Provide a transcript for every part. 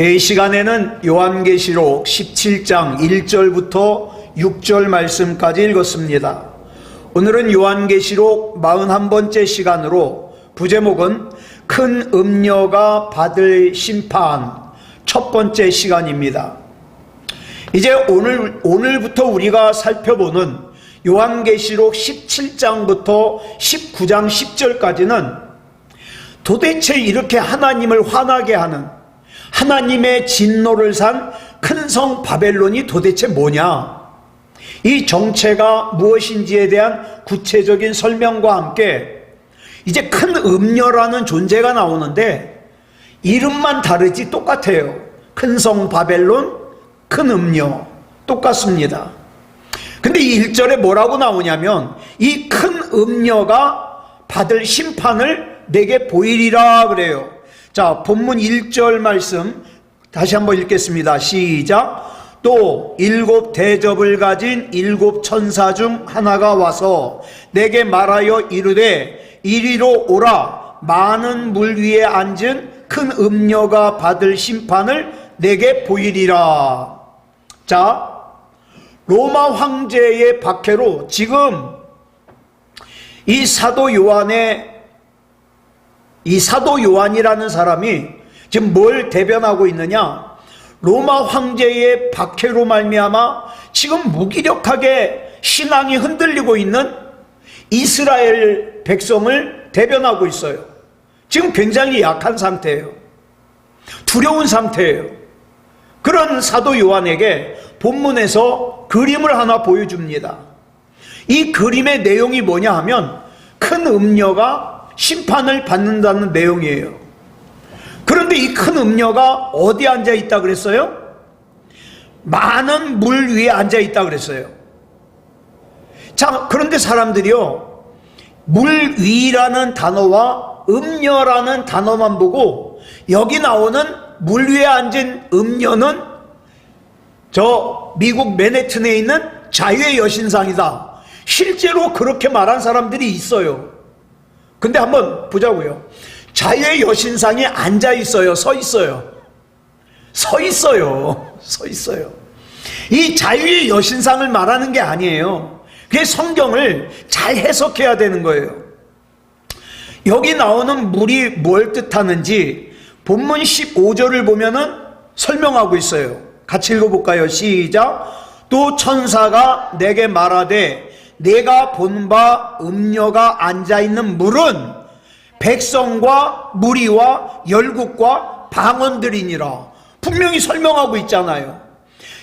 이 시간에는 요한계시록 17장 1절부터 6절 말씀까지 읽었습니다. 오늘은 요한계시록 41번째 시간으로 부제목은 큰 음녀가 받을 심판 첫 번째 시간입니다. 이제 오늘부터 우리가 살펴보는 요한계시록 17장부터 19장 10절까지는 도대체 이렇게 하나님을 화나게 하는 하나님의 진노를 산 큰 성 바벨론이 도대체 뭐냐, 이 정체가 무엇인지에 대한 구체적인 설명과 함께 이제 큰 음녀라는 존재가 나오는데 이름만 다르지 똑같아요. 큰 성 바벨론, 큰 음녀 똑같습니다. 근데 이 1절에 뭐라고 나오냐면 이 큰 음녀가 받을 심판을 내게 보이리라 그래요. 자, 본문 1절 말씀 다시 한번 읽겠습니다. 시작. 또 7 대접을 가진 7 천사 중 하나가 와서 내게 말하여 이르되 이리로 오라. 많은 물 위에 앉은 큰 음녀가 받을 심판을 내게 보이리라. 자, 로마 황제의 박해로 지금 이 사도 요한이라는 사람이 지금 뭘 대변하고 있느냐? 로마 황제의 박해로 말미암아 지금 무기력하게 신앙이 흔들리고 있는 이스라엘 백성을 대변하고 있어요. 지금 굉장히 약한 상태예요. 두려운 상태예요. 그런 사도 요한에게 본문에서 그림을 하나 보여줍니다. 이 그림의 내용이 뭐냐 하면 큰 음녀가 심판을 받는다는 내용이에요. 그런데 이 큰 음녀가 어디 앉아 있다 그랬어요? 많은 물 위에 앉아 있다 그랬어요. 자, 그런데 사람들이요, 물 위라는 단어와 음녀라는 단어만 보고 여기 나오는 물 위에 앉은 음녀는 저 미국 맨해튼에 있는 자유의 여신상이다, 실제로 그렇게 말한 사람들이 있어요. 근데 한번 보자고요. 자유의 여신상이 앉아 있어요? 서 있어요? 서 있어요. 서 있어요. 이 자유의 여신상을 말하는 게 아니에요. 그게 성경을 잘 해석해야 되는 거예요. 여기 나오는 물이 뭘 뜻하는지 본문 15절을 보면은 설명하고 있어요. 같이 읽어볼까요? 시작. 또 천사가 내게 말하되 내가 본 바 음녀가 앉아있는 물은 백성과 무리와 열국과 방언들이니라. 분명히 설명하고 있잖아요.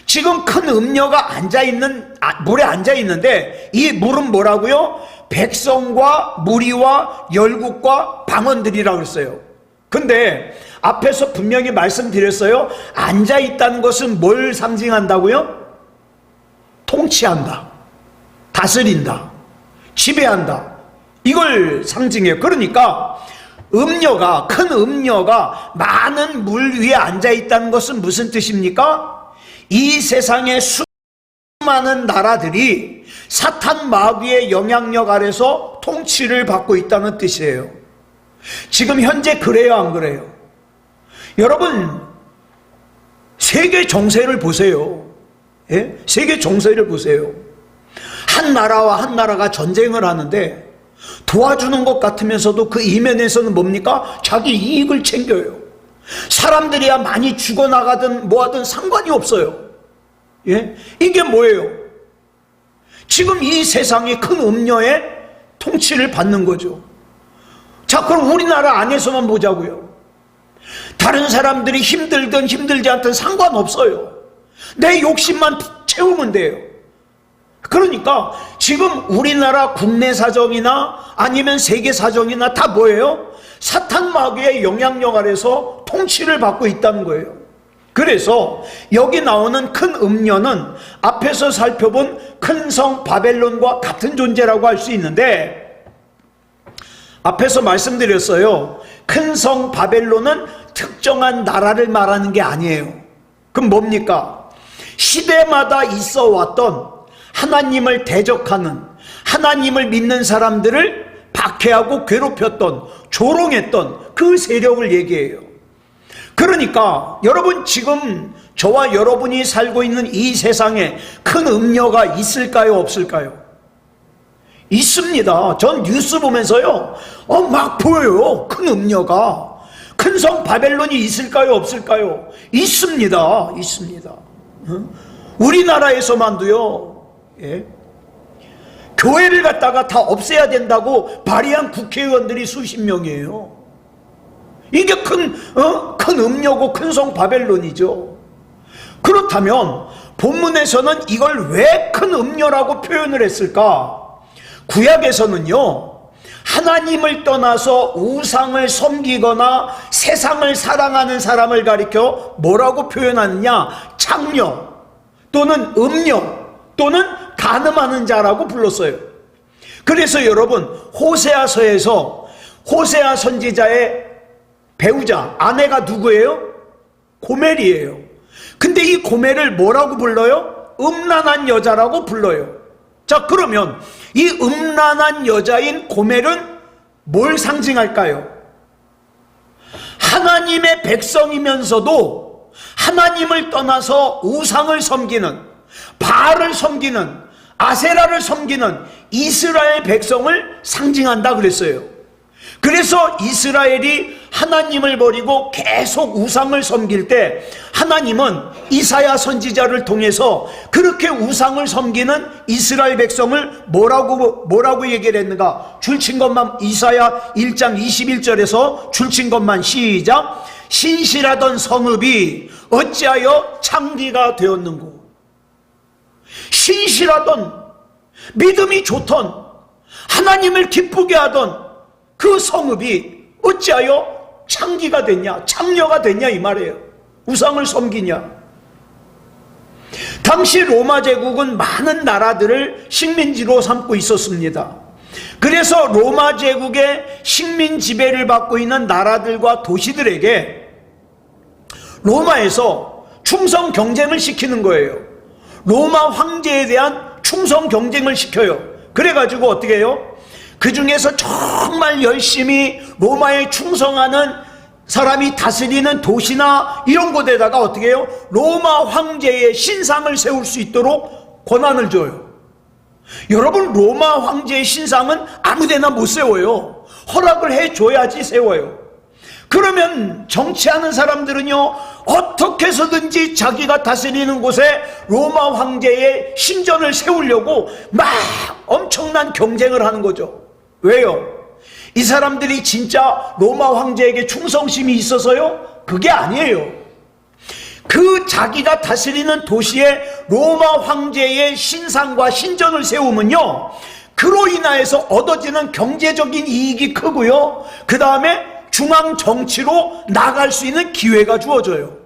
지금 큰 음녀가 물에 앉아있는데 이 물은 뭐라고요? 백성과 무리와 열국과 방언들이라고 했어요. 근데 앞에서 분명히 말씀드렸어요. 앉아있다는 것은 뭘 상징한다고요? 통치한다, 다스린다, 지배한다, 이걸 상징해요. 그러니까 큰 음녀가 많은 물 위에 앉아있다는 것은 무슨 뜻입니까? 이 세상의 수많은 나라들이 사탄 마귀의 영향력 아래서 통치를 받고 있다는 뜻이에요. 지금 현재 그래요, 안 그래요? 여러분, 세계 정세를 보세요. 예? 세계 정세를 보세요. 한 나라와 한 나라가 전쟁을 하는데 도와주는 것 같으면서도 그 이면에서는 뭡니까? 자기 이익을 챙겨요. 사람들이야 많이 죽어나가든 뭐하든 상관이 없어요. 예? 이게 뭐예요? 지금 이 세상이 큰 음녀의 통치를 받는 거죠. 자, 그럼 우리나라 안에서만 보자고요. 다른 사람들이 힘들든 힘들지 않든 상관없어요. 내 욕심만 채우면 돼요. 그러니까 지금 우리나라 국내 사정이나 아니면 세계 사정이나 다 뭐예요? 사탄 마귀의 영향력 아래서 통치를 받고 있다는 거예요. 그래서 여기 나오는 큰 음녀는 앞에서 살펴본 큰 성 바벨론과 같은 존재라고 할 수 있는데, 앞에서 말씀드렸어요. 큰 성 바벨론은 특정한 나라를 말하는 게 아니에요. 그럼 뭡니까? 시대마다 있어 왔던 하나님을 대적하는, 하나님을 믿는 사람들을 박해하고 괴롭혔던, 조롱했던 그 세력을 얘기해요. 그러니까 여러분, 지금 저와 여러분이 살고 있는 이 세상에 큰 음녀가 있을까요, 없을까요? 있습니다. 전 뉴스 보면서요, 막 보여요. 큰 음녀가. 큰 성 바벨론이 있을까요, 없을까요? 있습니다. 있습니다. 우리나라에서만도요, 예? 교회를 갖다가 다 없애야 된다고 발의한 국회의원들이 수십 명이에요. 이게 큰 음녀고 큰 성 바벨론이죠. 그렇다면 본문에서는 이걸 왜 큰 음녀라고 표현을 했을까? 구약에서는요, 하나님을 떠나서 우상을 섬기거나 세상을 사랑하는 사람을 가리켜 뭐라고 표현하느냐? 창녀 또는 음녀 또는 간음하는 자라고 불렀어요. 그래서 여러분, 호세아서에서 호세아 선지자의 배우자, 아내가 누구예요? 고멜이에요. 근데 이 고멜을 뭐라고 불러요? 음란한 여자라고 불러요. 자, 그러면 이 음란한 여자인 고멜은 뭘 상징할까요? 하나님의 백성이면서도 하나님을 떠나서 우상을 섬기는, 바알을 섬기는, 아세라를 섬기는 이스라엘 백성을 상징한다 그랬어요. 그래서 이스라엘이 하나님을 버리고 계속 우상을 섬길 때 하나님은 이사야 선지자를 통해서 그렇게 우상을 섬기는 이스라엘 백성을 뭐라고 얘기를 했는가? 줄친 것만, 이사야 1장 21절에서 줄친 것만 시작. 신실하던 성읍이 어찌하여 창기가 되었는고. 신실하던, 믿음이 좋던, 하나님을 기쁘게 하던 그 성읍이 어찌하여 창기가 됐냐, 창녀가 됐냐 이 말이에요. 우상을 섬기냐. 당시 로마 제국은 많은 나라들을 식민지로 삼고 있었습니다. 그래서 로마 제국의 식민 지배를 받고 있는 나라들과 도시들에게 로마에서 충성 경쟁을 시키는 거예요. 로마 황제에 대한 충성 경쟁을 시켜요. 그래가지고 어떻게 해요? 그 중에서 정말 열심히 로마에 충성하는 사람이 다스리는 도시나 이런 곳에다가 어떻게 해요? 로마 황제의 신상을 세울 수 있도록 권한을 줘요. 여러분, 로마 황제의 신상은 아무데나 못 세워요. 허락을 해줘야지 세워요. 그러면 정치하는 사람들은요, 어떻게 해서든지 자기가 다스리는 곳에 로마 황제의 신전을 세우려고 막 엄청난 경쟁을 하는 거죠. 왜요? 이 사람들이 진짜 로마 황제에게 충성심이 있어서요? 그게 아니에요. 그 자기가 다스리는 도시에 로마 황제의 신상과 신전을 세우면요, 그로 인하여서 얻어지는 경제적인 이익이 크고요, 그 다음에 중앙 정치로 나갈 수 있는 기회가 주어져요.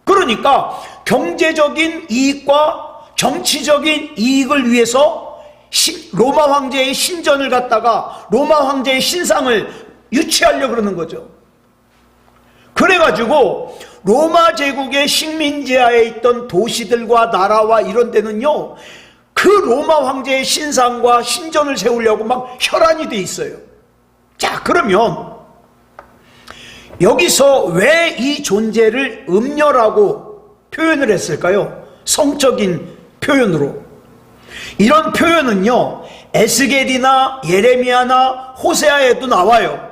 그러니까 경제적인 이익과 정치적인 이익을 위해서 로마 황제의 신전을 갖다가 로마 황제의 신상을 유치하려고 그러는 거죠. 그래가지고 로마 제국의 식민지하에 있던 도시들과 나라와 이런 데는요, 그 로마 황제의 신상과 신전을 세우려고 막 혈안이 돼 있어요. 자, 그러면 여기서 왜 이 존재를 음녀라고 표현을 했을까요? 성적인 표현으로. 이런 표현은요, 에스겔이나 예레미야나 호세아에도 나와요.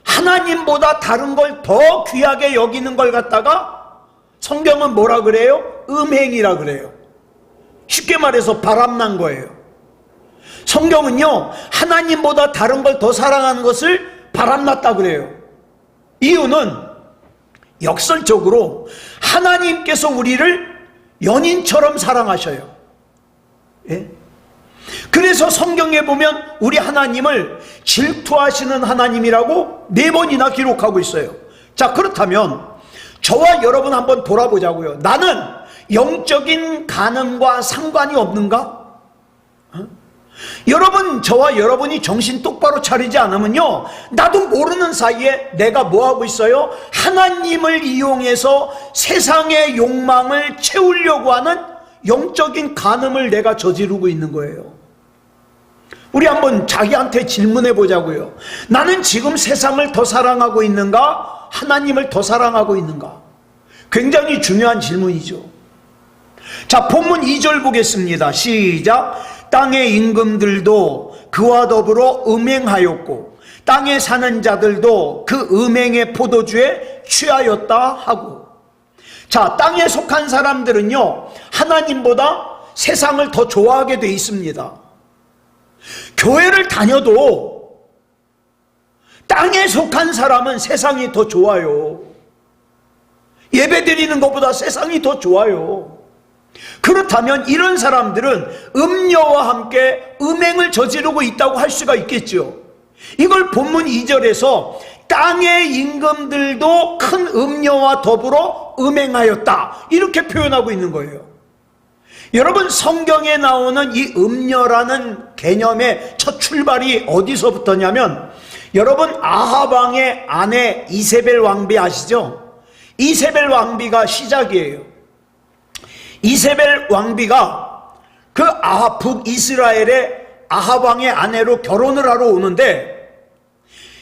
하나님보다 다른 걸 더 귀하게 여기는 걸 갖다가 성경은 뭐라 그래요? 음행이라 그래요. 쉽게 말해서 바람난 거예요. 성경은요, 하나님보다 다른 걸 더 사랑하는 것을 바람났다 그래요. 이유는 역설적으로 하나님께서 우리를 연인처럼 사랑하셔요. 예? 그래서 성경에 보면 우리 하나님을 질투하시는 하나님이라고 4번이나 기록하고 있어요. 자, 그렇다면 저와 여러분 한번 돌아보자고요. 나는 영적인 간음과 상관이 없는가? 여러분, 저와 여러분이 정신 똑바로 차리지 않으면요, 나도 모르는 사이에 내가 뭐하고 있어요? 하나님을 이용해서 세상의 욕망을 채우려고 하는 영적인 간음을 내가 저지르고 있는 거예요. 우리 한번 자기한테 질문해 보자고요. 나는 지금 세상을 더 사랑하고 있는가? 하나님을 더 사랑하고 있는가? 굉장히 중요한 질문이죠. 자, 본문 2절 보겠습니다. 시작. 땅의 임금들도 그와 더불어 음행하였고 땅에 사는 자들도 그 음행의 포도주에 취하였다 하고. 자, 땅에 속한 사람들은요, 하나님보다 세상을 더 좋아하게 돼 있습니다. 교회를 다녀도 땅에 속한 사람은 세상이 더 좋아요. 예배 드리는 것보다 세상이 더 좋아요. 그렇다면 이런 사람들은 음녀와 함께 음행을 저지르고 있다고 할 수가 있겠죠. 이걸 본문 2절에서 땅의 임금들도 큰 음녀와 더불어 음행하였다, 이렇게 표현하고 있는 거예요. 여러분, 성경에 나오는 이 음녀라는 개념의 첫 출발이 어디서부터냐면, 여러분, 아합 왕의 아내 이세벨 왕비 아시죠? 이세벨 왕비가 시작이에요. 이세벨 왕비가 그 북이스라엘의 아합 왕의 아내로 결혼을 하러 오는데,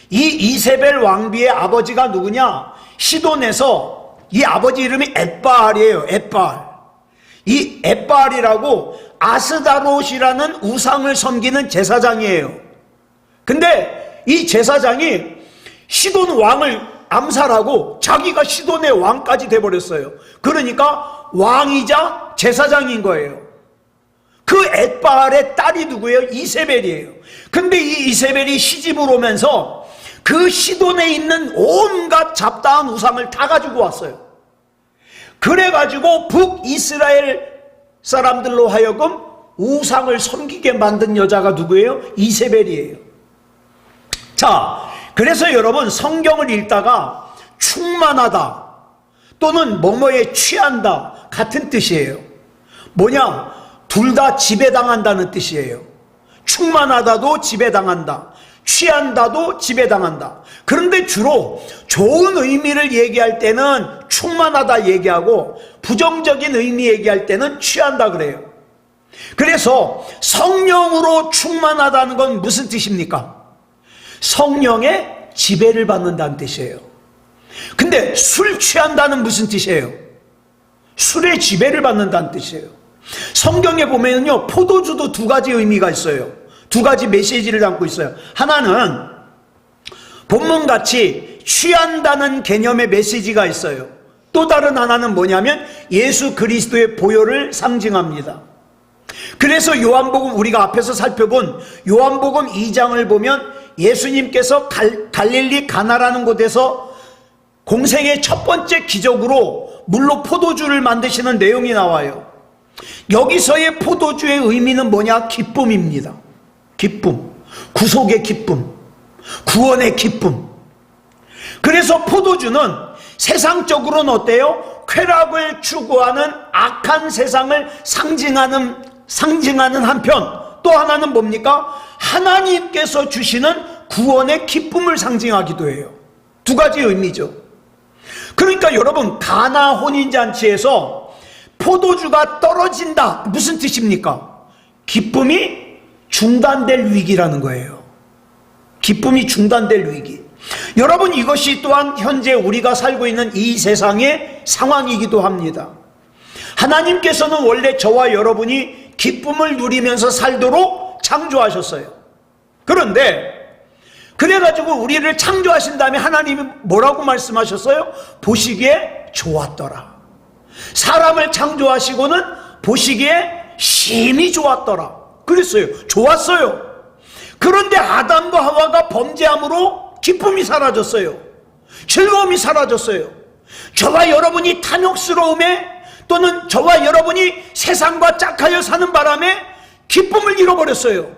이 이세벨 왕비의 아버지가 누구냐? 시돈에서, 이 아버지 이름이 엣바알이에요. 엣바알. 이 엣바알이라고 아스다롯이라는 우상을 섬기는 제사장이에요. 근데 이 제사장이 시돈 왕을 암살하고 자기가 시돈의 왕까지 돼버렸어요. 그러니까 왕이자 제사장인 거예요. 그 엣바알의 딸이 누구예요? 이세벨이에요. 근데 이 이세벨이 시집을 오면서 그 시돈에 있는 온갖 잡다한 우상을 다 가지고 왔어요. 그래가지고 북이스라엘 사람들로 하여금 우상을 섬기게 만든 여자가 누구예요? 이세벨이에요. 자, 그래서 여러분, 성경을 읽다가 충만하다 또는 뭐뭐에 취한다 같은 뜻이에요. 뭐냐? 둘 다 지배당한다는 뜻이에요. 충만하다도 지배당한다, 취한다도 지배당한다. 그런데 주로 좋은 의미를 얘기할 때는 충만하다 얘기하고 부정적인 의미 얘기할 때는 취한다 그래요. 그래서 성령으로 충만하다는 건 무슨 뜻입니까? 성령의 지배를 받는다는 뜻이에요. 근데 술 취한다는 무슨 뜻이에요? 술의 지배를 받는다는 뜻이에요. 성경에 보면요, 포도주도 두 가지 의미가 있어요. 두 가지 메시지를 담고 있어요. 하나는 본문같이 취한다는 개념의 메시지가 있어요. 또 다른 하나는 뭐냐면 예수 그리스도의 보혈을 상징합니다. 그래서 요한복음, 우리가 앞에서 살펴본 요한복음 2장을 보면 예수님께서 갈릴리 가나라는 곳에서 공생의 첫 번째 기적으로 물로 포도주를 만드시는 내용이 나와요. 여기서의 포도주의 의미는 뭐냐? 기쁨입니다. 기쁨, 구속의 기쁨, 구원의 기쁨. 그래서 포도주는 세상적으로는 어때요? 쾌락을 추구하는 악한 세상을 상징하는 한편, 또 하나는 뭡니까? 하나님께서 주시는 구원의 기쁨을 상징하기도 해요. 두 가지 의미죠. 그러니까 여러분, 가나 혼인잔치에서 포도주가 떨어진다, 무슨 뜻입니까? 기쁨이 중단될 위기라는 거예요. 기쁨이 중단될 위기. 여러분, 이것이 또한 현재 우리가 살고 있는 이 세상의 상황이기도 합니다. 하나님께서는 원래 저와 여러분이 기쁨을 누리면서 살도록 창조하셨어요. 그런데 그래가지고 우리를 창조하신 다음에 하나님이 뭐라고 말씀하셨어요? 보시기에 좋았더라. 사람을 창조하시고는 보시기에 심히 좋았더라 그랬어요. 좋았어요. 그런데 아담과 하와가 범죄함으로 기쁨이 사라졌어요. 즐거움이 사라졌어요. 저와 여러분이 탐욕스러움에, 또는 저와 여러분이 세상과 짝하여 사는 바람에 기쁨을 잃어버렸어요.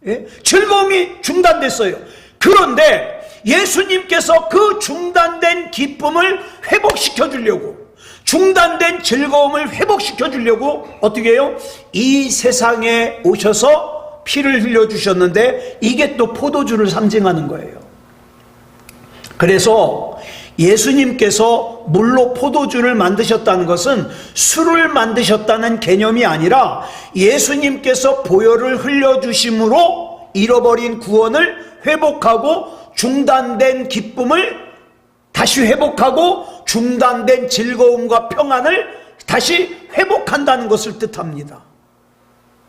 예? 즐거움이 중단됐어요. 그런데 예수님께서 그 중단된 기쁨을 회복시켜 주려고, 중단된 즐거움을 회복시켜 주려고 어떻게 해요? 이 세상에 오셔서 피를 흘려주셨는데, 이게 또 포도주를 상징하는 거예요. 그래서 예수님께서 물로 포도주를 만드셨다는 것은 술을 만드셨다는 개념이 아니라 예수님께서 보혈을 흘려주심으로 잃어버린 구원을 회복하고 중단된 기쁨을 다시 회복하고 중단된 즐거움과 평안을 다시 회복한다는 것을 뜻합니다.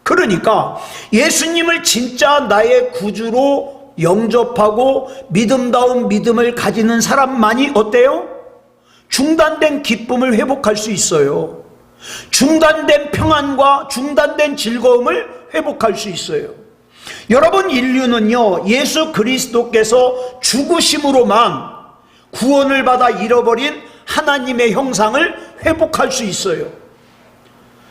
그러니까 예수님을 진짜 나의 구주로 영접하고 믿음다운 믿음을 가지는 사람만이 어때요? 중단된 기쁨을 회복할 수 있어요. 중단된 평안과 중단된 즐거움을 회복할 수 있어요. 여러분, 인류는요, 예수 그리스도께서 죽으심으로만 구원을 받아 잃어버린 하나님의 형상을 회복할 수 있어요.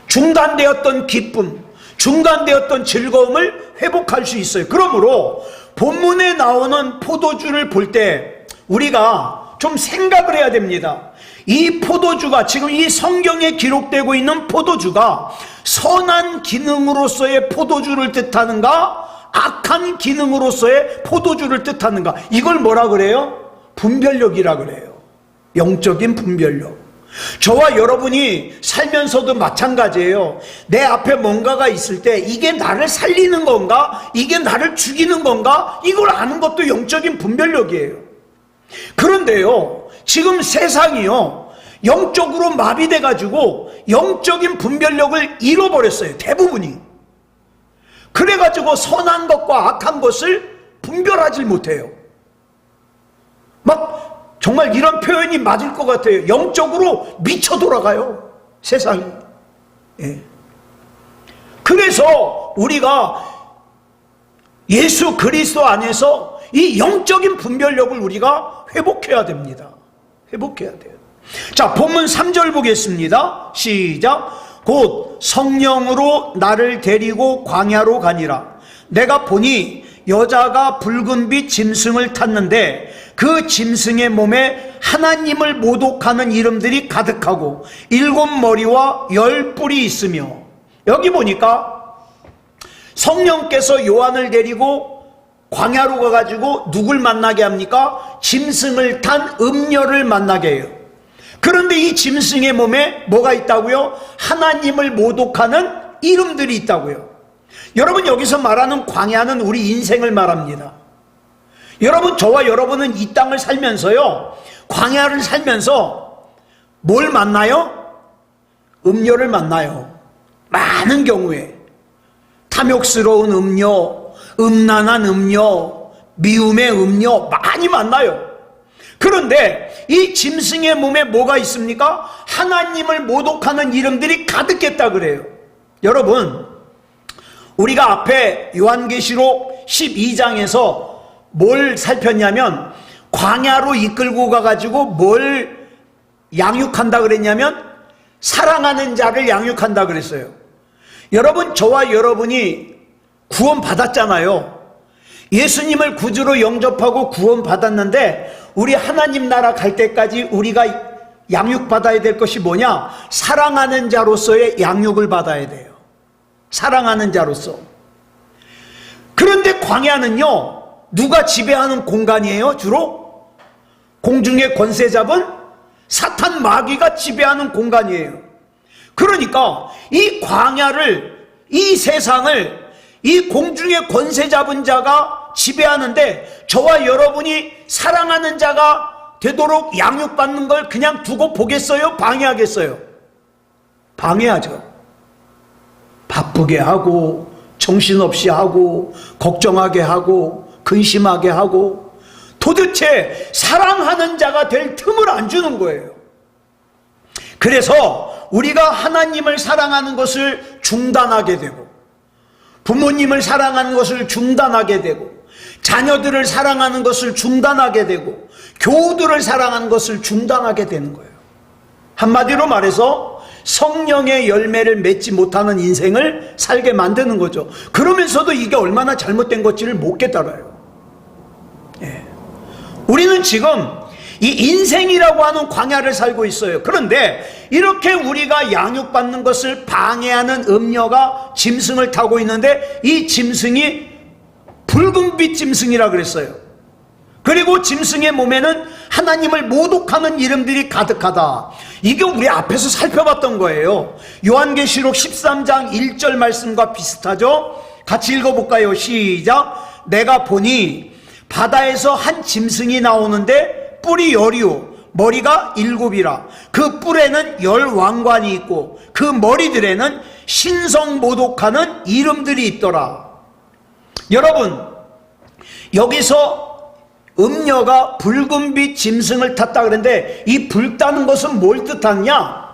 중단되었던 기쁨, 중단되었던 즐거움을 회복할 수 있어요. 그러므로 본문에 나오는 포도주를 볼 때 우리가 좀 생각을 해야 됩니다. 이 포도주가, 지금 이 성경에 기록되고 있는 포도주가 선한 기능으로서의 포도주를 뜻하는가, 악한 기능으로서의 포도주를 뜻하는가, 이걸 뭐라 그래요? 분별력이라 그래요. 영적인 분별력. 저와 여러분이 살면서도 마찬가지예요. 내 앞에 뭔가가 있을 때 이게 나를 살리는 건가, 이게 나를 죽이는 건가, 이걸 아는 것도 영적인 분별력이에요. 그런데요, 지금 세상이요, 영적으로 마비돼 가지고 영적인 분별력을 잃어버렸어요. 대부분이. 그래가지고 선한 것과 악한 것을 분별하지 못해요. 막 정말 이런 표현이 맞을 것 같아요. 영적으로 미쳐 돌아가요, 세상이. 예. 그래서 우리가 예수 그리스도 안에서 이 영적인 분별력을 우리가 회복해야 됩니다. 회복해야 돼요. 자, 본문 3절 보겠습니다. 시작. 곧 성령으로 나를 데리고 광야로 가니라. 내가 보니 여자가 붉은빛 짐승을 탔는데 그 짐승의 몸에 하나님을 모독하는 이름들이 가득하고 7머리와 10뿔이 있으며, 여기 보니까 성령께서 요한을 데리고 광야로 가가지고 누굴 만나게 합니까? 짐승을 탄 음녀를 만나게 해요. 그런데 이 짐승의 몸에 뭐가 있다고요? 하나님을 모독하는 이름들이 있다고요. 여러분, 여기서 말하는 광야는 우리 인생을 말합니다. 여러분, 저와 여러분은 이 땅을 살면서요, 광야를 살면서 뭘 만나요? 음녀를 만나요. 많은 경우에 탐욕스러운 음녀, 음란한 음녀, 미움의 음녀 많이 만나요. 그런데 이 짐승의 몸에 뭐가 있습니까? 하나님을 모독하는 이름들이 가득했다 그래요. 여러분, 우리가 앞에 요한계시록 12장에서 뭘 살폈냐면, 광야로 이끌고 가가지고 뭘 양육한다 그랬냐면 사랑하는 자를 양육한다 그랬어요. 여러분, 저와 여러분이 구원 받았잖아요. 예수님을 구주로 영접하고 구원 받았는데 우리 하나님 나라 갈 때까지 우리가 양육받아야 될 것이 뭐냐? 사랑하는 자로서의 양육을 받아야 돼요. 사랑하는 자로서. 그런데 광야는요, 누가 지배하는 공간이에요? 주로 공중의 권세 잡은 사탄 마귀가 지배하는 공간이에요. 그러니까 이 광야를, 이 세상을 이 공중의 권세 잡은 자가 지배하는데 저와 여러분이 사랑하는 자가 되도록 양육받는 걸 그냥 두고 보겠어요? 방해하겠어요? 방해하죠. 바쁘게 하고 정신없이 하고 걱정하게 하고 근심하게 하고 도대체 사랑하는 자가 될 틈을 안 주는 거예요. 그래서 우리가 하나님을 사랑하는 것을 중단하게 되고, 부모님을 사랑하는 것을 중단하게 되고, 자녀들을 사랑하는 것을 중단하게 되고, 교우들을 사랑하는 것을 중단하게 되는 거예요. 한마디로 말해서 성령의 열매를 맺지 못하는 인생을 살게 만드는 거죠. 그러면서도 이게 얼마나 잘못된 것지를 못 깨달아요. 예. 우리는 지금 이 인생이라고 하는 광야를 살고 있어요. 그런데 이렇게 우리가 양육받는 것을 방해하는 음녀가 짐승을 타고 있는데 이 짐승이 붉은빛 짐승이라 그랬어요. 그리고 짐승의 몸에는 하나님을 모독하는 이름들이 가득하다. 이게 우리 앞에서 살펴봤던 거예요. 요한계시록 13장 1절 말씀과 비슷하죠? 같이 읽어볼까요? 시작. 내가 보니 바다에서 한 짐승이 나오는데 뿔이 열이요 머리가 7이라. 그 뿔에는 10왕관이 있고 그 머리들에는 신성모독하는 이름들이 있더라. 여러분, 여기서 음녀가 붉은빛 짐승을 탔다 그랬는데 이 붉다는 것은 뭘 뜻하냐?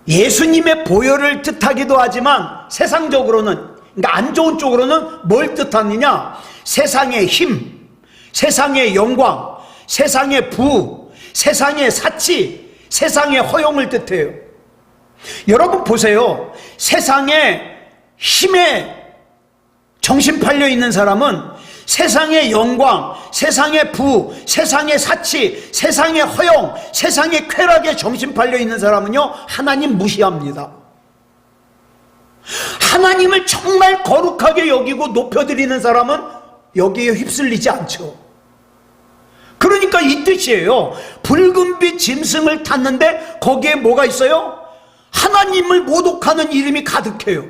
예수님의 보혈을 뜻하기도 하지만 세상적으로는, 그러니까 안 좋은 쪽으로는 뭘 뜻하느냐? 세상의 힘, 세상의 영광, 세상의 부, 세상의 사치, 세상의 허용을 뜻해요. 여러분 보세요. 세상의 힘에 정신 팔려 있는 사람은 세상의 영광, 세상의 부, 세상의 사치, 세상의 허용, 세상의 쾌락에 정신 팔려 있는 사람은요, 하나님 무시합니다. 하나님을 정말 거룩하게 여기고 높여드리는 사람은 여기에 휩쓸리지 않죠. 그러니까 이 뜻이에요. 붉은빛 짐승을 탔는데 거기에 뭐가 있어요? 하나님을 모독하는 이름이 가득해요.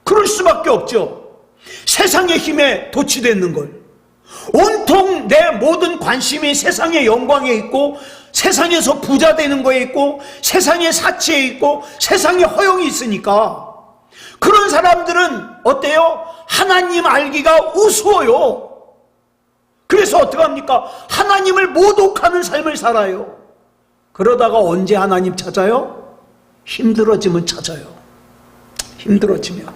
그럴 수밖에 없죠. 세상의 힘에 도취되는 걸. 온통 내 모든 관심이 세상의 영광에 있고 세상에서 부자 되는 거에 있고 세상의 사치에 있고 세상의 허용이 있으니까 그런 사람들은 어때요? 하나님 알기가 우스워요. 그래서 어떡합니까? 하나님을 모독하는 삶을 살아요. 그러다가 언제 하나님 찾아요? 힘들어지면 찾아요. 힘들어지면.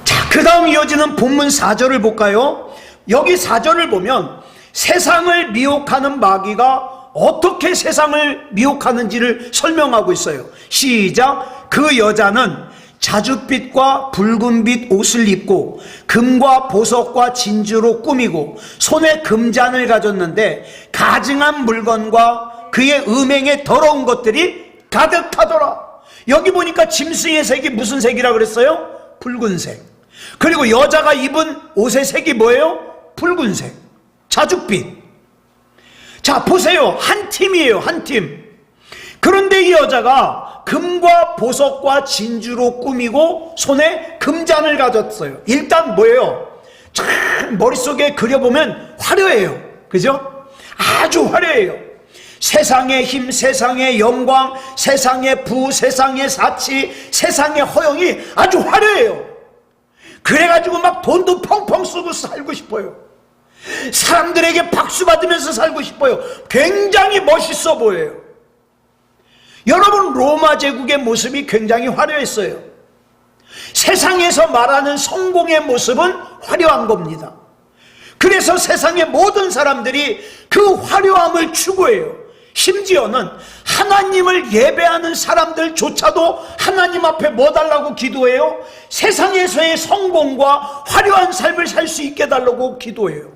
자, 그 다음 이어지는 본문 4절을 볼까요? 여기 4절을 보면 세상을 미혹하는 마귀가 어떻게 세상을 미혹하는지를 설명하고 있어요. 시작. 그 여자는 자줏빛과 붉은빛 옷을 입고 금과 보석과 진주로 꾸미고 손에 금잔을 가졌는데 가증한 물건과 그의 음행에 더러운 것들이 가득하더라. 여기 보니까 짐승의 색이 무슨 색이라 그랬어요? 붉은색. 그리고 여자가 입은 옷의 색이 뭐예요? 붉은색, 자줏빛. 자, 보세요. 한 팀이에요. 한 팀. 그런데 이 여자가 금과 보석과 진주로 꾸미고 손에 금잔을 가졌어요. 일단 뭐예요? 참 머릿속에 그려보면 화려해요. 그죠? 아주 화려해요. 세상의 힘, 세상의 영광, 세상의 부, 세상의 사치, 세상의 허용이 아주 화려해요. 그래가지고 막 돈도 펑펑 쓰고 살고 싶어요. 사람들에게 박수 받으면서 살고 싶어요. 굉장히 멋있어 보여요. 여러분, 로마 제국의 모습이 굉장히 화려했어요. 세상에서 말하는 성공의 모습은 화려한 겁니다. 그래서 세상의 모든 사람들이 그 화려함을 추구해요. 심지어는 하나님을 예배하는 사람들조차도 하나님 앞에 뭐 달라고 기도해요? 세상에서의 성공과 화려한 삶을 살 수 있게 달라고 기도해요.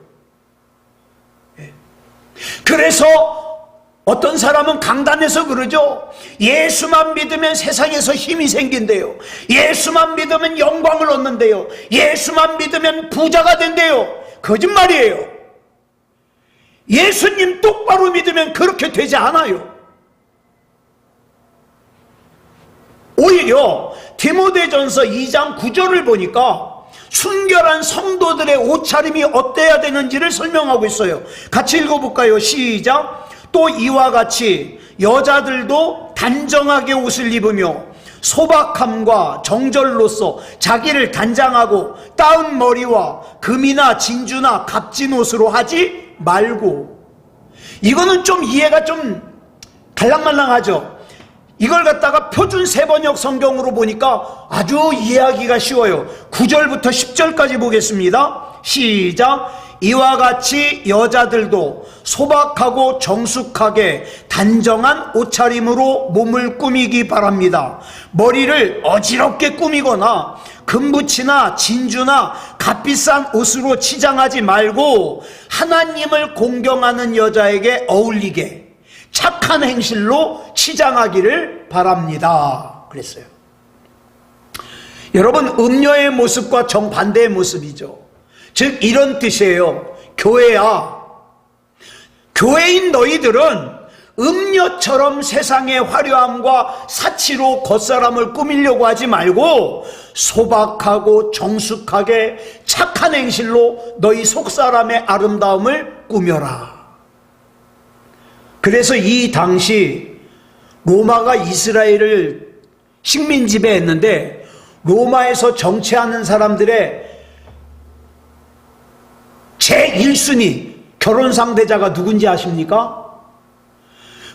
그래서 어떤 사람은 강단에서 그러죠. 예수만 믿으면 세상에서 힘이 생긴대요. 예수만 믿으면 영광을 얻는데요. 예수만 믿으면 부자가 된대요. 거짓말이에요. 예수님 똑바로 믿으면 그렇게 되지 않아요. 오히려 디모데전서 2장 9절을 보니까 순결한 성도들의 옷차림이 어때야 되는지를 설명하고 있어요. 같이 읽어볼까요? 시작. 또 이와 같이 여자들도 단정하게 옷을 입으며 소박함과 정절로서 자기를 단장하고 따은 머리와 금이나 진주나 값진 옷으로 하지 말고. 이거는 좀 이해가 좀 달랑말랑하죠. 이걸 갖다가 표준 세번역 성경으로 보니까 아주 이해하기가 쉬워요. 9절부터 10절까지 보겠습니다. 시작. 이와 같이 여자들도 소박하고 정숙하게 단정한 옷차림으로 몸을 꾸미기 바랍니다. 머리를 어지럽게 꾸미거나 금붙이나 진주나 값비싼 옷으로 치장하지 말고 하나님을 공경하는 여자에게 어울리게 착한 행실로 치장하기를 바랍니다. 그랬어요. 여러분, 음녀의 모습과 정반대의 모습이죠. 즉 이런 뜻이에요. 교회야, 교회인 너희들은 음녀처럼 세상의 화려함과 사치로 겉사람을 꾸미려고 하지 말고 소박하고 정숙하게 착한 행실로 너희 속사람의 아름다움을 꾸며라. 그래서 이 당시 로마가 이스라엘을 식민 지배했는데 로마에서 정치하는 사람들의 제1순위 결혼 상대자가 누군지 아십니까?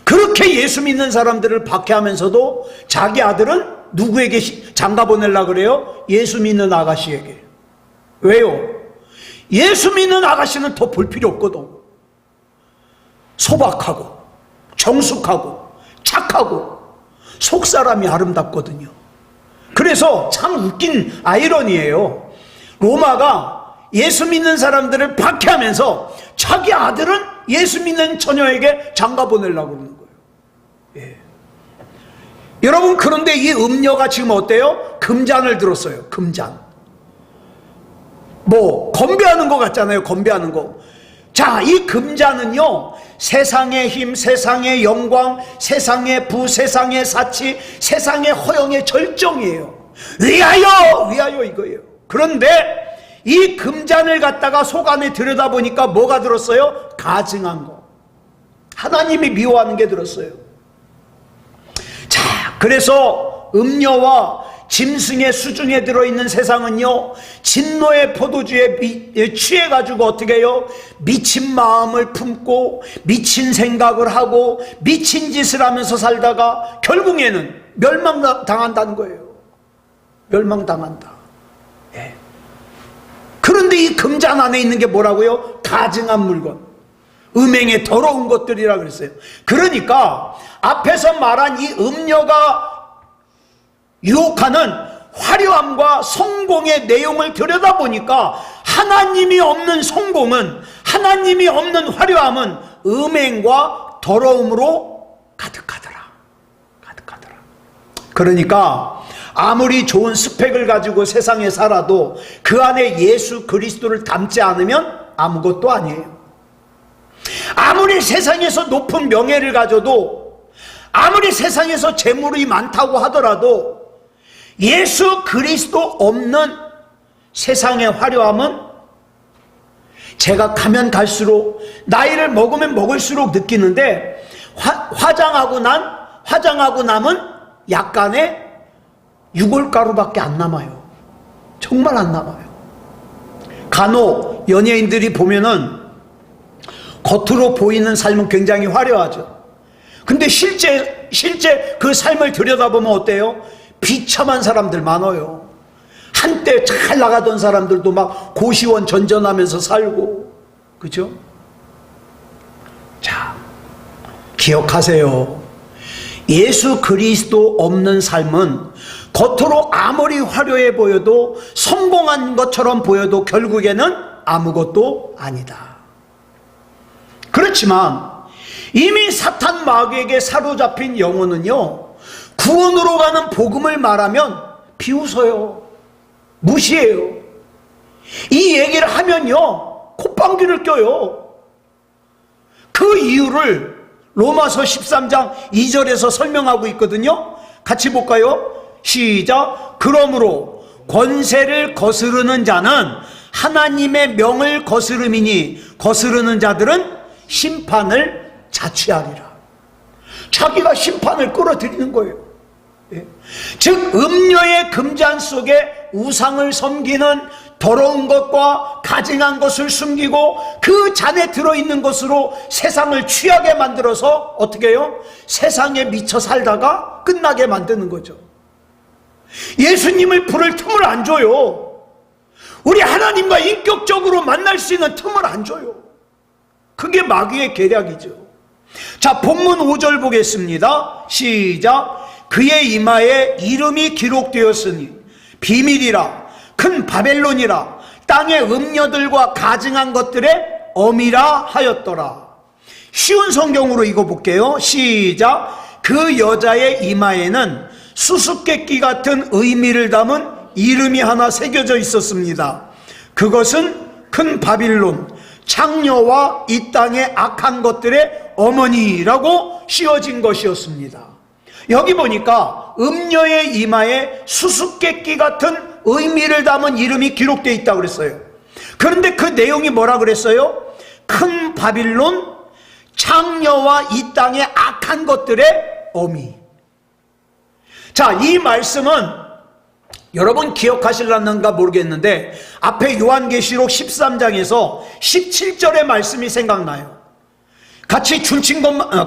그렇게 예수 믿는 사람들을 박해하면서도 자기 아들은 누구에게 장가 보내려고 그래요? 예수 믿는 아가씨에게. 왜요? 예수 믿는 아가씨는 더 볼 필요 없거든. 소박하고 정숙하고 착하고 속사람이 아름답거든요. 그래서 참 웃긴 아이러니예요. 로마가 예수 믿는 사람들을 박해하면서 자기 아들은 예수 믿는 처녀에게 장가 보내려고 그러는 거예요. 예. 여러분, 그런데 이 음녀가 지금 어때요? 금잔을 들었어요. 금잔. 뭐 건배하는 거 같잖아요. 건배하는 거. 자, 이 금잔은요, 세상의 힘, 세상의 영광, 세상의 부, 세상의 사치, 세상의 허영의 절정이에요. 위하여! 위하여 이거예요. 그런데 이 금잔을 갖다가 속 안에 들여다보니까 뭐가 들었어요? 가증한 거. 하나님이 미워하는 게 들었어요. 자, 그래서 음녀와 짐승의 수중에 들어있는 세상은요, 진노의 포도주에 취해가지고 어떻게 해요? 미친 마음을 품고 미친 생각을 하고 미친 짓을 하면서 살다가 결국에는 멸망당한다는 거예요. 멸망당한다. 예. 그런데 이 금잔 안에 있는 게 뭐라고요? 가증한 물건, 음행의 더러운 것들이라 그랬어요. 그러니까 앞에서 말한 이 음녀가 유혹하는 화려함과 성공의 내용을 들여다보니까 하나님이 없는 성공은, 하나님이 없는 화려함은 음행과 더러움으로 가득하더라. 가득하더라. 그러니까 아무리 좋은 스펙을 가지고 세상에 살아도 그 안에 예수 그리스도를 담지 않으면 아무것도 아니에요. 아무리 세상에서 높은 명예를 가져도, 아무리 세상에서 재물이 많다고 하더라도 예수 그리스도 없는 세상의 화려함은 제가 가면 갈수록, 나이를 먹으면 먹을수록 느끼는데, 화장하고 나면 약간의 유골가루밖에 안 남아요. 정말 안 남아요. 간혹 연예인들이 보면은 겉으로 보이는 삶은 굉장히 화려하죠. 근데 실제 그 삶을 들여다보면 어때요? 비참한 사람들 많아요. 한때 잘 나가던 사람들도 막 고시원 전전하면서 살고, 그죠? 자, 기억하세요. 예수 그리스도 없는 삶은 겉으로 아무리 화려해 보여도, 성공한 것처럼 보여도 결국에는 아무것도 아니다. 그렇지만 이미 사탄 마귀에게 사로잡힌 영혼은요, 구원으로 가는 복음을 말하면 비웃어요. 무시해요. 이 얘기를 하면요, 콧방귀를 껴요. 그 이유를 로마서 13장 2절에서 설명하고 있거든요. 같이 볼까요? 시작. 그러므로 권세를 거스르는 자는 하나님의 명을 거스름이니 거스르는 자들은 심판을 자취하리라. 자기가 심판을 끌어들이는 거예요. 예. 즉 음녀의 금잔 속에 우상을 섬기는 더러운 것과 가증한 것을 숨기고 그 잔에 들어있는 것으로 세상을 취하게 만들어서 어떻게 해요? 세상에 미쳐 살다가 끝나게 만드는 거죠. 예수님을 부를 틈을 안 줘요. 우리 하나님과 인격적으로 만날 수 있는 틈을 안 줘요. 그게 마귀의 계략이죠. 자, 본문 5절 보겠습니다. 시작. 그의 이마에 이름이 기록되었으니 비밀이라, 큰 바벨론이라, 땅의 음녀들과 가증한 것들의 어미라 하였더라. 쉬운 성경으로 읽어볼게요. 시작. 그 여자의 이마에는 수수께끼 같은 의미를 담은 이름이 하나 새겨져 있었습니다. 그것은 큰 바빌론, 창녀와 이 땅의 악한 것들의 어머니라고 씌워진 것이었습니다. 여기 보니까 음녀의 이마에 수수께끼 같은 의미를 담은 이름이 기록되어 있다고 그랬어요. 그런데 그 내용이 뭐라 그랬어요? 큰 바빌론, 창녀와 이 땅의 악한 것들의 어미. 자, 이 말씀은 여러분 기억하실라는가 모르겠는데 앞에 요한계시록 13장에서 17절의 말씀이 생각나요. 같이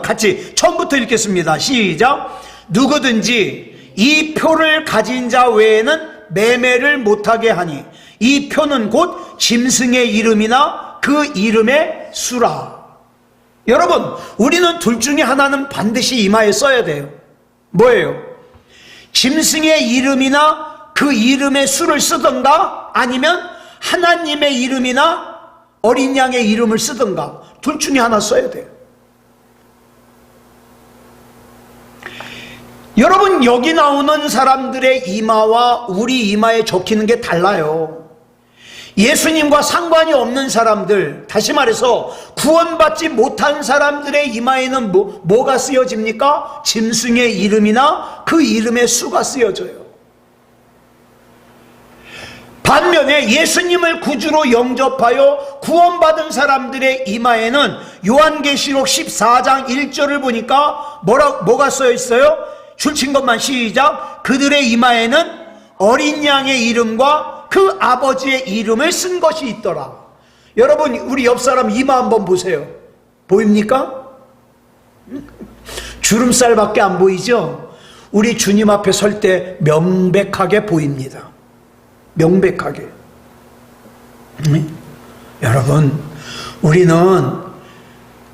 같이 처음부터 읽겠습니다. 시작. 누구든지 이 표를 가진 자 외에는 매매를 못하게 하니 이 표는 곧 짐승의 이름이나 그 이름의 수라. 여러분, 우리는 둘 중에 하나는 반드시 이마에 써야 돼요. 뭐예요? 짐승의 이름이나 그 이름의 수를 쓰든가 아니면 하나님의 이름이나 어린 양의 이름을 쓰든가 둘 중에 하나 써야 돼요. 여러분, 여기 나오는 사람들의 이마와 우리 이마에 적히는 게 달라요. 예수님과 상관이 없는 사람들, 다시 말해서 구원받지 못한 사람들의 이마에는 뭐가 쓰여집니까? 짐승의 이름이나 그 이름의 수가 쓰여져요. 반면에 예수님을 구주로 영접하여 구원받은 사람들의 이마에는 요한계시록 14장 1절을 보니까 뭐가 쓰여 있어요? 줄친 것만 시작. 그들의 이마에는 어린 양의 이름과 그 아버지의 이름을 쓴 것이 있더라. 여러분, 우리 옆 사람 이마 한번 보세요. 보입니까? 주름살밖에 안 보이죠? 우리 주님 앞에 설 때 명백하게 보입니다. 명백하게. 여러분, 우리는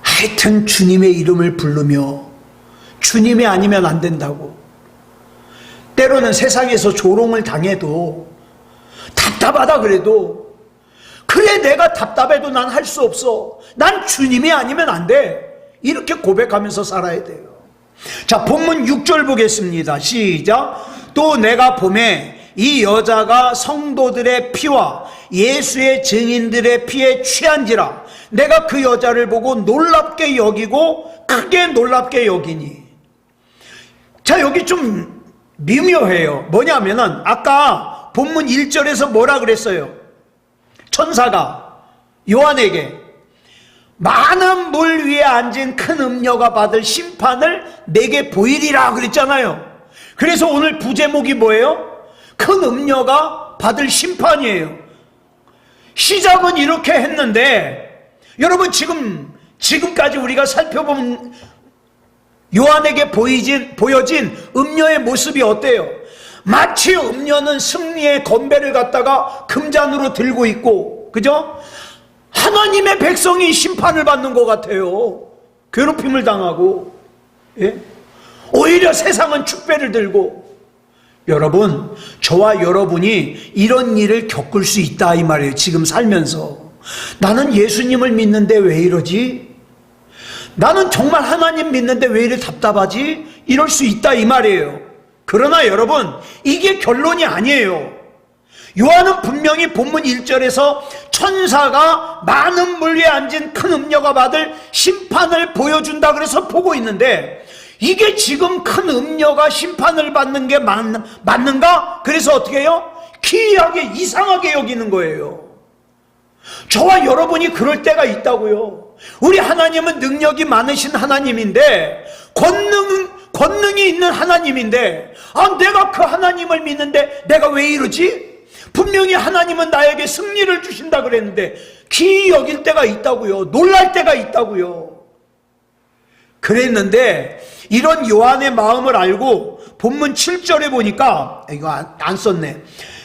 하여튼 주님의 이름을 부르며 주님이 아니면 안 된다고. 때로는 세상에서 조롱을 당해도 답답하다 그래도 그래, 내가 답답해도 난 할 수 없어. 난 주님이 아니면 안 돼. 이렇게 고백하면서 살아야 돼요. 자, 본문 6절 보겠습니다. 시작. 또 내가 보매 이 여자가 성도들의 피와 예수의 증인들의 피에 취한지라 내가 그 여자를 보고 놀랍게 여기고 크게 놀랍게 여기니. 자, 여기 좀 미묘해요. 뭐냐면은 아까 본문 1절에서 뭐라 그랬어요? 천사가 요한에게 많은 물 위에 앉은 큰 음녀가 받을 심판을 내게 보이리라 그랬잖아요. 그래서 오늘 부제목이 뭐예요? 큰 음녀가 받을 심판이에요. 시작은 이렇게 했는데 여러분, 지금까지 우리가 살펴본 요한에게 보여진 음녀의 모습이 어때요? 마치 음녀는 승리의 건배를 갖다가 금잔으로 들고 있고, 그죠? 하나님의 백성이 심판을 받는 것 같아요. 괴롭힘을 당하고, 예? 오히려 세상은 축배를 들고. 여러분, 저와 여러분이 이런 일을 겪을 수 있다 이 말이에요. 지금 살면서 나는 예수님을 믿는데 왜 이러지? 나는 정말 하나님 믿는데 왜 이렇게 답답하지? 이럴 수 있다 이 말이에요. 그러나 여러분, 이게 결론이 아니에요. 요한은 분명히 본문 1절에서 천사가 많은 물 위에 앉은 큰 음녀가 받을 심판을 보여준다 그래서 보고 있는데, 이게 지금 큰 음녀가 심판을 받는 게 맞는가? 그래서 어떻게 해요? 기이하게 이상하게 여기는 거예요. 저와 여러분이 그럴 때가 있다고요. 우리 하나님은 능력이 많으신 하나님인데, 권능이 있는 하나님인데, 내가 그 하나님을 믿는데 내가 왜 이러지? 분명히 하나님은 나에게 승리를 주신다 그랬는데 기이 여길 때가 있다고요. 놀랄 때가 있다고요. 그랬는데 이런 요한의 마음을 알고 본문 7절에 보니까, 이거 안 썼네.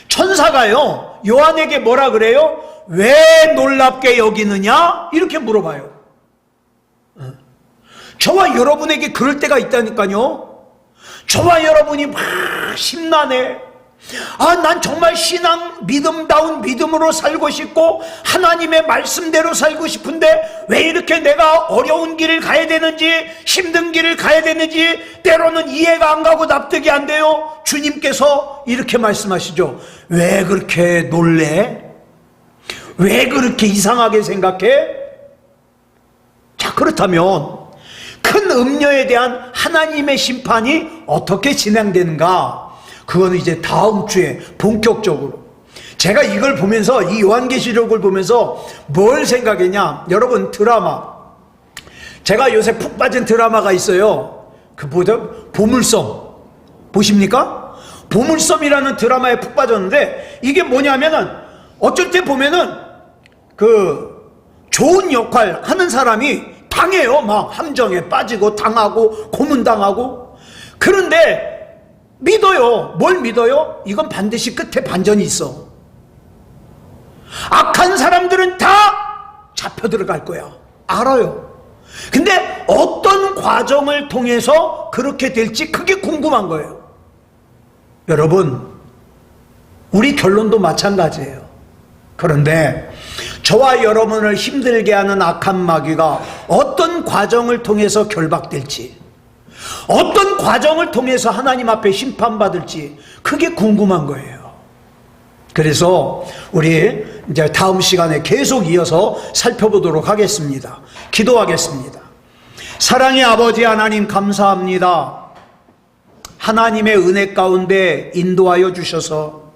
천사가요 요한에게 뭐라 그래요? 왜 놀랍게 여기느냐? 이렇게 물어봐요. 저와 여러분에게 그럴 때가 있다니까요. 저와 여러분이 막 심란해. 난 정말 믿음다운 믿음으로 살고 싶고 하나님의 말씀대로 살고 싶은데 왜 이렇게 내가 어려운 길을 가야 되는지, 힘든 길을 가야 되는지 때로는 이해가 안 가고 납득이 안 돼요. 주님께서 이렇게 말씀하시죠. 왜 그렇게 놀래? 왜 그렇게 이상하게 생각해? 자, 그렇다면 큰 음녀에 대한 하나님의 심판이 어떻게 진행되는가? 그거는 이제 다음 주에 본격적으로. 제가 이걸 보면서, 이 요한계시록을 보면서 뭘 생각했냐? 여러분, 드라마, 제가 요새 푹 빠진 드라마가 있어요. 그 뭐죠? 보물섬 보십니까? 보물섬이라는 드라마에 푹 빠졌는데, 이게 뭐냐면은 어쩔 때 보면은 그 좋은 역할 하는 사람이 당해요. 막 함정에 빠지고 당하고 고문당하고. 그런데 믿어요. 뭘 믿어요? 이건 반드시 끝에 반전이 있어. 악한 사람들은 다 잡혀 들어갈 거야. 알아요. 근데 어떤 과정을 통해서 그렇게 될지 그게 궁금한 거예요. 여러분, 우리 결론도 마찬가지예요. 그런데 저와 여러분을 힘들게 하는 악한 마귀가 어떤 과정을 통해서 결박될지, 어떤 과정을 통해서 하나님 앞에 심판받을지 그게 궁금한 거예요. 그래서 우리 이제 다음 시간에 계속 이어서 살펴보도록 하겠습니다. 기도하겠습니다. 사랑의 아버지 하나님, 감사합니다. 하나님의 은혜 가운데 인도하여 주셔서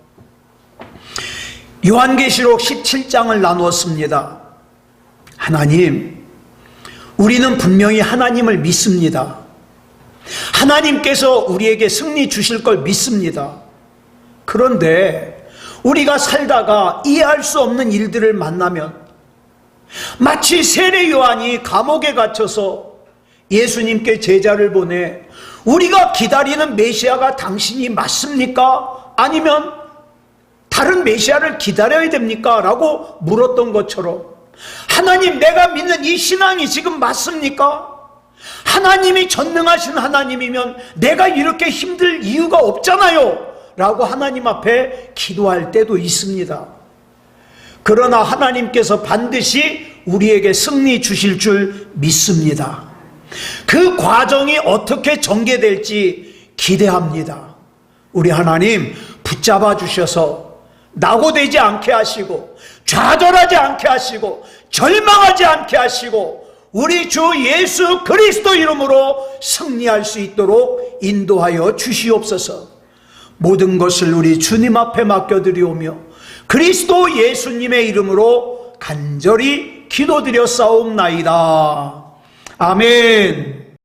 요한계시록 17장을 나누었습니다. 하나님, 우리는 분명히 하나님을 믿습니다. 하나님께서 우리에게 승리 주실 걸 믿습니다. 그런데 우리가 살다가 이해할 수 없는 일들을 만나면 마치 세례 요한이 감옥에 갇혀서 예수님께 제자를 보내 우리가 기다리는 메시아가 당신이 맞습니까? 아니면 다른 메시아를 기다려야 됩니까? 라고 물었던 것처럼, 하나님, 내가 믿는 이 신앙이 지금 맞습니까? 하나님이 전능하신 하나님이면 내가 이렇게 힘들 이유가 없잖아요 라고 하나님 앞에 기도할 때도 있습니다. 그러나 하나님께서 반드시 우리에게 승리 주실 줄 믿습니다. 그 과정이 어떻게 전개될지 기대합니다. 우리 하나님 붙잡아 주셔서 낙오되지 않게 하시고, 좌절하지 않게 하시고, 절망하지 않게 하시고, 우리 주 예수 그리스도 이름으로 승리할 수 있도록 인도하여 주시옵소서. 모든 것을 우리 주님 앞에 맡겨드리오며 그리스도 예수님의 이름으로 간절히 기도드려 싸움나이다. 아멘.